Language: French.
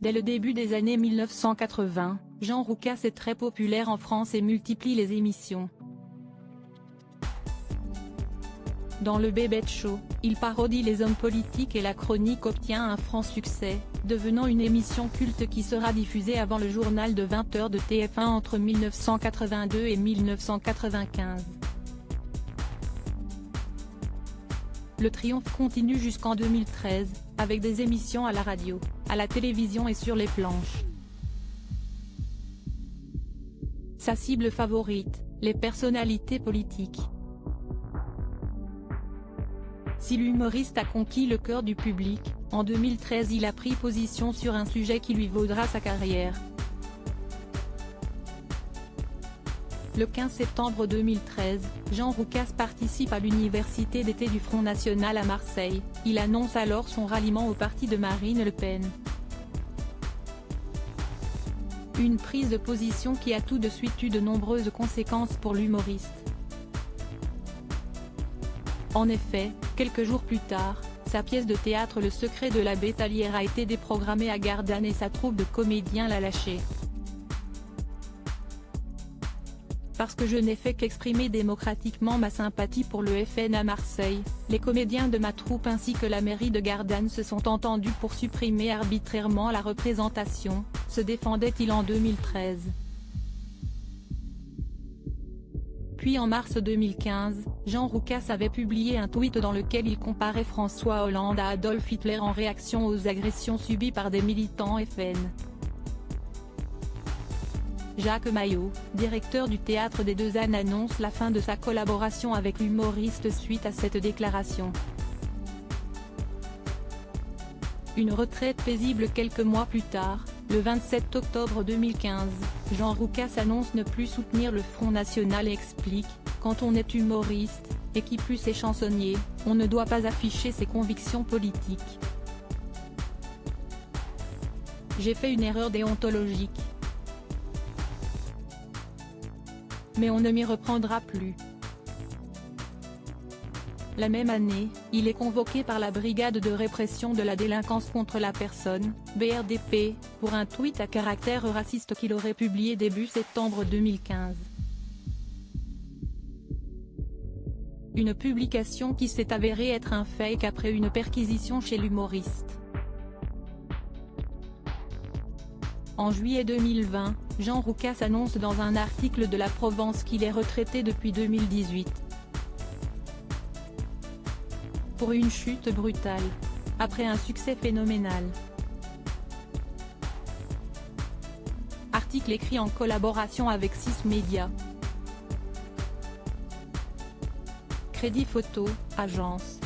Dès le début des années 1980, Jean Roucas est très populaire en France et multiplie les émissions. Dans le Bébête Show, il parodie les hommes politiques et la chronique obtient un franc succès, devenant une émission culte qui sera diffusée avant le journal de 20h de TF1 entre 1982 et 1995. Le triomphe continue jusqu'en 2013, avec des émissions à la radio, à la télévision et sur les planches. Sa cible favorite, les personnalités politiques. Si l'humoriste a conquis le cœur du public, en 2013 il a pris position sur un sujet qui lui vaudra sa carrière. Le 15 septembre 2013, Jean Roucas participe à l'université d'été du Front National à Marseille, il annonce alors son ralliement au parti de Marine Le Pen. Une prise de position qui a tout de suite eu de nombreuses conséquences pour l'humoriste. En effet, quelques jours plus tard, sa pièce de théâtre Le Secret de la Bétalière a été déprogrammée à Gardanne et sa troupe de comédiens l'a lâché. Parce que je n'ai fait qu'exprimer démocratiquement ma sympathie pour le FN à Marseille, les comédiens de ma troupe ainsi que la mairie de Gardanne se sont entendus pour supprimer arbitrairement la représentation, se défendait-il en 2013. Puis en mars 2015, Jean Roucas avait publié un tweet dans lequel il comparait François Hollande à Adolf Hitler en réaction aux agressions subies par des militants FN. Jacques Maillot, directeur du Théâtre des Deux Ânes annonce la fin de sa collaboration avec l'humoriste suite à cette déclaration. Une retraite paisible quelques mois plus tard, le 27 octobre 2015, Jean Roucas annonce ne plus soutenir le Front National et explique « Quand on est humoriste, et qui plus est chansonnier, on ne doit pas afficher ses convictions politiques. J'ai fait une erreur déontologique. Mais on ne m'y reprendra plus ». La même année, il est convoqué par la Brigade de répression de la délinquance contre la personne, BRDP, pour un tweet à caractère raciste qu'il aurait publié début septembre 2015. Une publication qui s'est avérée être un fake après une perquisition chez l'humoriste. En juillet 2020, Jean Roucas annonce dans un article de La Provence qu'il est retraité depuis 2018. Pour une chute brutale. Après un succès phénoménal. Article écrit en collaboration avec 6 médias. Crédit photo, agence.